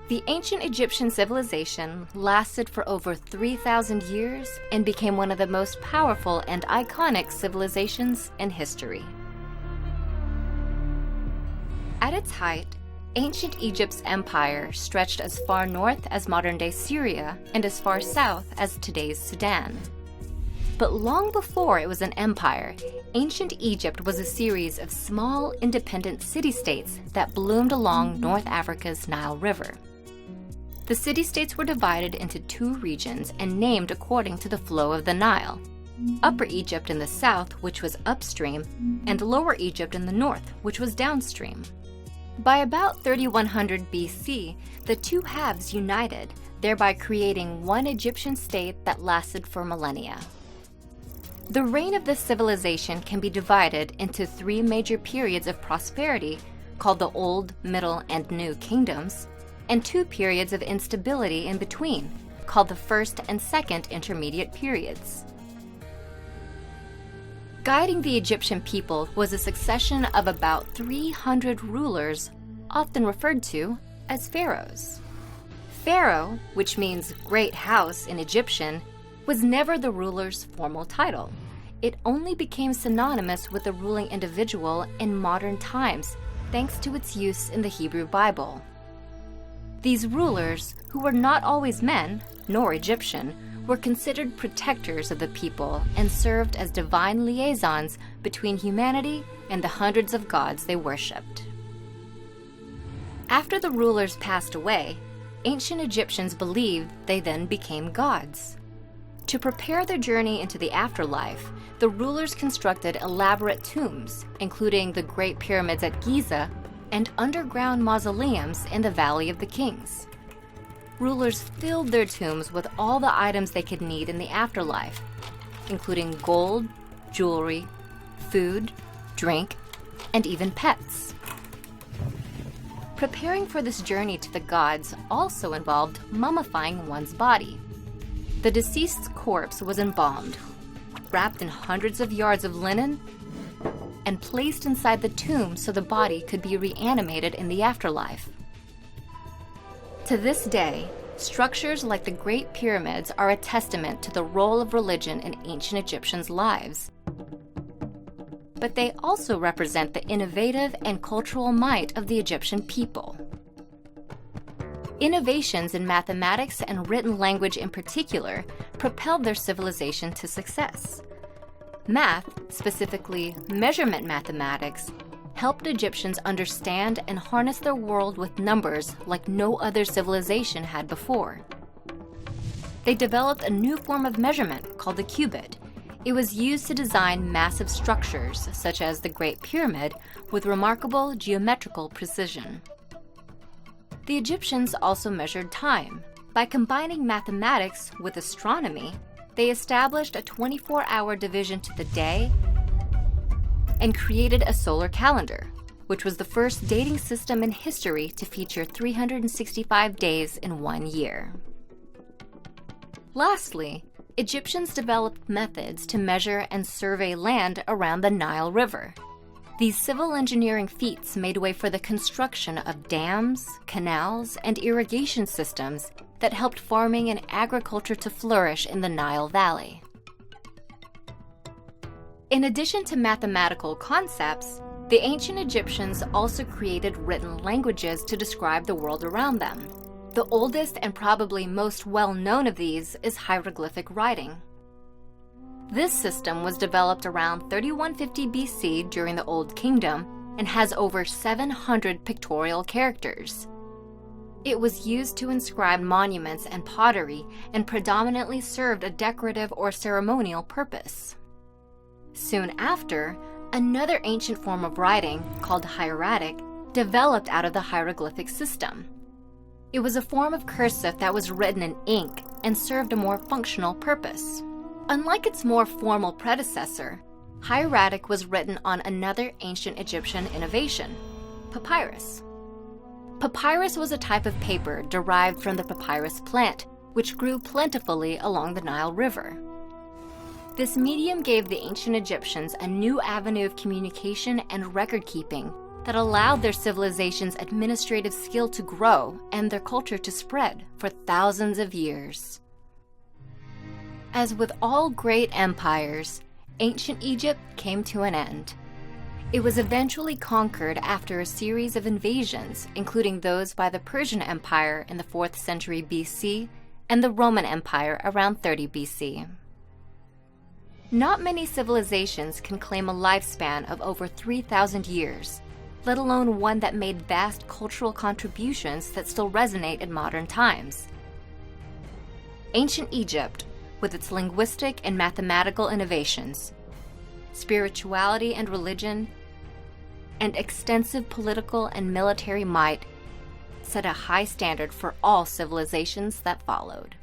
The ancient Egyptian civilization lasted for over 3,000 years and became one of the most powerful and iconic civilizations in history. At its height, ancient Egypt's empire stretched as far north as modern-day Syria and as far south as today's Sudan. But long before it was an empire, ancient Egypt was a series of small, independent city-states that bloomed along North Africa's Nile River. The city-states were divided into two regions and named according to the flow of the Nile: Upper Egypt in the south, which was upstream, and Lower Egypt in the north, which was downstream. By about 3100 BC, the two halves united, thereby creating one Egyptian state that lasted for millennia. The reign of this civilization can be divided into three major periods of prosperity, called the Old, Middle, and New Kingdoms, and two periods of instability in between, called the First and Second Intermediate Periods. Guiding the Egyptian people was a succession of about 300 rulers, often referred to as pharaohs. Pharaoh, which means great house in Egyptian, was never the ruler's formal title. It only became synonymous with the ruling individual in modern times, thanks to its use in the Hebrew Bible. These rulers, who were not always men, nor Egyptian, were considered protectors of the people and served as divine liaisons between humanity and the hundreds of gods they worshipped. After the rulers passed away, ancient Egyptians believed they then became gods. To prepare their journey into the afterlife, the rulers constructed elaborate tombs, including the Great Pyramids at Giza and underground mausoleums in the Valley of the Kings. Rulers filled their tombs with all the items they could need in the afterlife, including gold, jewelry, food, drink, and even pets. Preparing for this journey to the gods also involved mummifying one's body. The deceased's corpse was embalmed, wrapped in hundreds of yards of linen, and placed inside the tomb so the body could be reanimated in the afterlife. To this day, structures like the Great Pyramids are a testament to the role of religion in ancient Egyptians' lives. But they also represent the innovative and cultural might of the Egyptian people. Innovations in mathematics and written language in particular propelled their civilization to success. Math, specifically measurement mathematics, helped Egyptians understand and harness their world with numbers like no other civilization had before. They developed a new form of measurement called the cubit. It was used to design massive structures, such as the Great Pyramid, with remarkable geometrical precision. The Egyptians also measured time. By combining mathematics with astronomy, they established a 24-hour division to the day and created a solar calendar, which was the first dating system in history to feature 365 days in one year. Lastly, Egyptians developed methods to measure and survey land around the Nile River. These civil engineering feats made way for the construction of dams, canals, and irrigation systems that helped farming and agriculture to flourish in the Nile Valley. In addition to mathematical concepts, the ancient Egyptians also created written languages to describe the world around them. The oldest and probably most well-known of these is hieroglyphic writing. This system was developed around 3150 BC during the Old Kingdom and has over 700 pictorial characters. It was used to inscribe monuments and pottery and predominantly served a decorative or ceremonial purpose. Soon after, another ancient form of writing, called hieratic, developed out of the hieroglyphic system. It was a form of cursive that was written in ink and served a more functional purpose. Unlike its more formal predecessor, hieratic was written on another ancient Egyptian innovation, papyrus. Papyrus was a type of paper derived from the papyrus plant, which grew plentifully along the Nile River. This medium gave the ancient Egyptians a new avenue of communication and record-keeping that allowed their civilization's administrative skill to grow and their culture to spread for thousands of years. As with all great empires, ancient Egypt came to an end. It was eventually conquered after a series of invasions, including those by the Persian Empire in the 4th century BC and the Roman Empire around 30 BC. Not many civilizations can claim a lifespan of over 3,000 years, let alone one that made vast cultural contributions that still resonate in modern times. Ancient Egypt, with its linguistic and mathematical innovations, spirituality and religion, and extensive political and military might, set a high standard for all civilizations that followed.